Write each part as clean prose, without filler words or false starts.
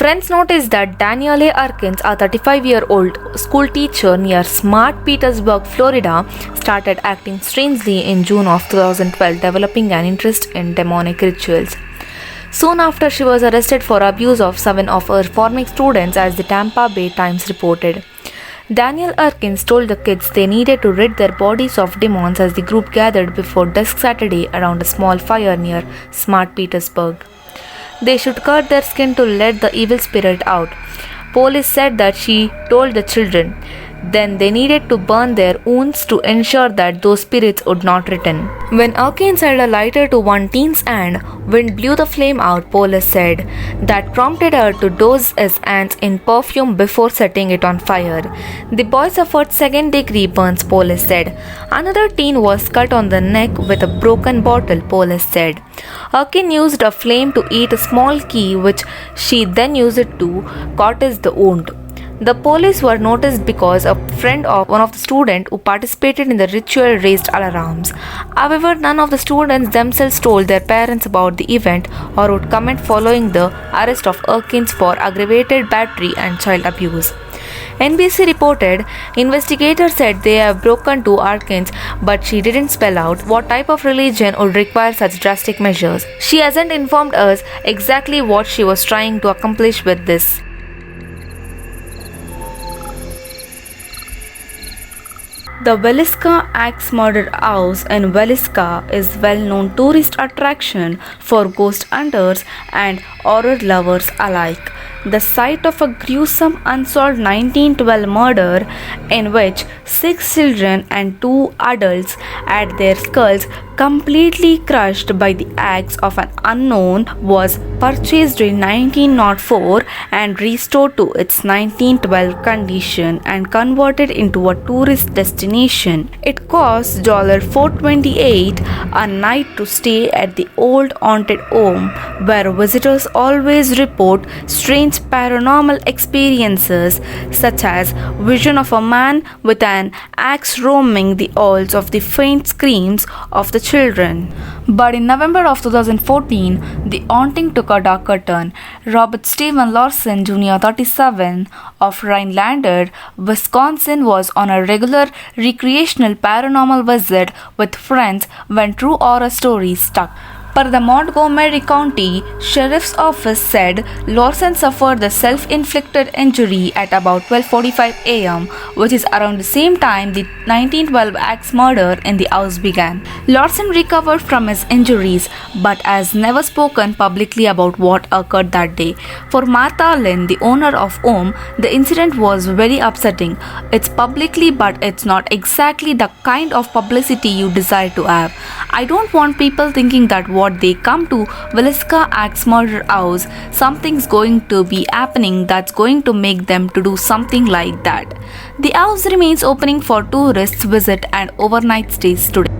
Friends noticed that Danielle Arkins, a 35-year-old school teacher near Smart Petersburg, Florida, started acting strangely in June of 2012, developing an interest in demonic rituals. Soon after, she was arrested for abuse of 7 of her former students, as the Tampa Bay Times reported. Danielle Arkins told the kids they needed to rid their bodies of demons as the group gathered before dusk Saturday around a small fire near Smart Petersburg. They should cut their skin to let the evil spirit out. Police said that she told the children. Then they needed to burn their wounds to ensure that those spirits would not return. When Arkins held a lighter to one teen's hand, wind blew the flame out, police said. That prompted her to douse his hands in perfume before setting it on fire. The boy suffered second-degree burns, police said. Another teen was cut on the neck with a broken bottle, police said. Arkin used a flame to eat a small key, which she then used to cauterize the wound. The police were noticed because a friend of one of the students who participated in the ritual raised alarms. However, none of the students themselves told their parents about the event or would comment following the arrest of Arkins for aggravated battery and child abuse. NBC reported investigators said they have broken to Arkins, but she didn't spell out what type of religion would require such drastic measures. She hasn't informed us exactly what she was trying to accomplish with this. The Villisca Axe Murder House in Villisca is well-known tourist attraction for ghost hunters and horror lovers alike. The site of a gruesome unsolved 1912 murder in which 6 children and 2 adults had their skulls completely crushed by the axe of an unknown was purchased in 1904 and restored to its 1912 condition and converted into a tourist destination. It costs $428 a night to stay at the old haunted home, where visitors always report strange paranormal experiences such as vision of a man with an axe roaming the halls of the faint screams of the children. But in November of 2014, the haunting took a darker turn. Robert Stephen Larson Jr., 37, of Rhinelander, Wisconsin, was on a regular recreational paranormal visit with friends when true horror stories struck. Per the Montgomery County Sheriff's Office said, Larson suffered the self-inflicted injury at about 12:45 a.m., which is around the same time the 1912 axe murder in the house began. Larson recovered from his injuries but has never spoken publicly about what occurred that day. For Martha Lynn, the owner of home, the incident was very upsetting. It's publicly, but it's not exactly the kind of publicity you desire to have. I don't want people thinking that what they come to Villisca Axe Murder House, something's going to be happening that's going to make them to do something like that. The house remains opening for tourists visit and overnight stays today.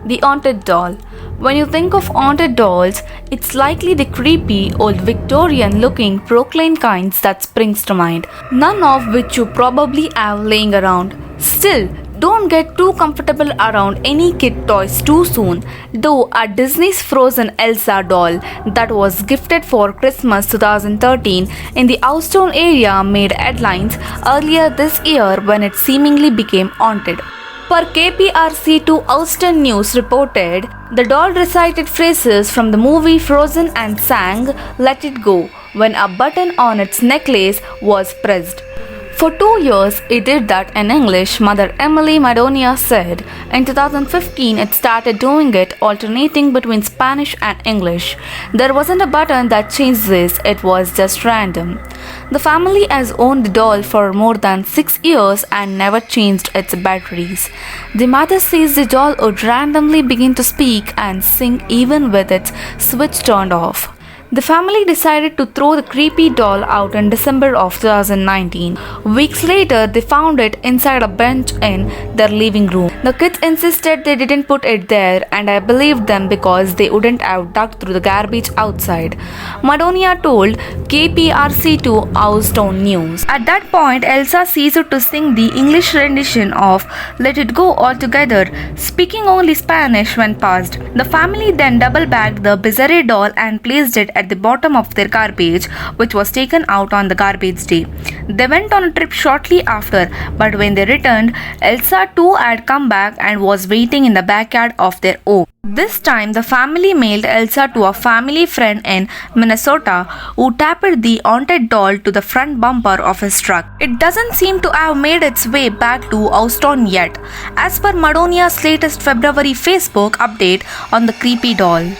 The Haunted Doll. When you think of haunted dolls, it's likely the creepy, old Victorian-looking Proclaim kinds that springs to mind, none of which you probably have laying around. Still, don't get too comfortable around any kid toys too soon, though a Disney's Frozen Elsa doll that was gifted for Christmas 2013 in the Houston area made headlines earlier this year when it seemingly became haunted. Per KPRC2 Houston News reported, the doll recited phrases from the movie Frozen and sang "Let It Go" when a button on its necklace was pressed. For 2 years, it did that in English, Mother Emily Madonia said. In 2015, it started doing it, alternating between Spanish and English. There wasn't a button that changed this, it was just random. The family has owned the doll for more than 6 years and never changed its batteries. The mother says the doll would randomly begin to speak and sing even with its switch turned off. The family decided to throw the creepy doll out in December of 2019. Weeks later, they found it inside a bench in their living room. The kids insisted they didn't put it there, and I believed them because they wouldn't have dug through the garbage outside. Madonna told KPRC2 Houston News. At that point, Elsa ceased to sing the English rendition of Let It Go altogether, speaking only Spanish when passed. The family then double-bagged the bizarre doll and placed it at the bottom of their garbage, which was taken out on the garbage day. They went on a trip shortly after, but when they returned, Elsa too had come back and was waiting in the backyard of their home. This time, the family mailed Elsa to a family friend in Minnesota who tapped the haunted doll to the front bumper of his truck. It doesn't seem to have made its way back to Houston yet, as per Madonna's latest February Facebook update on the creepy doll.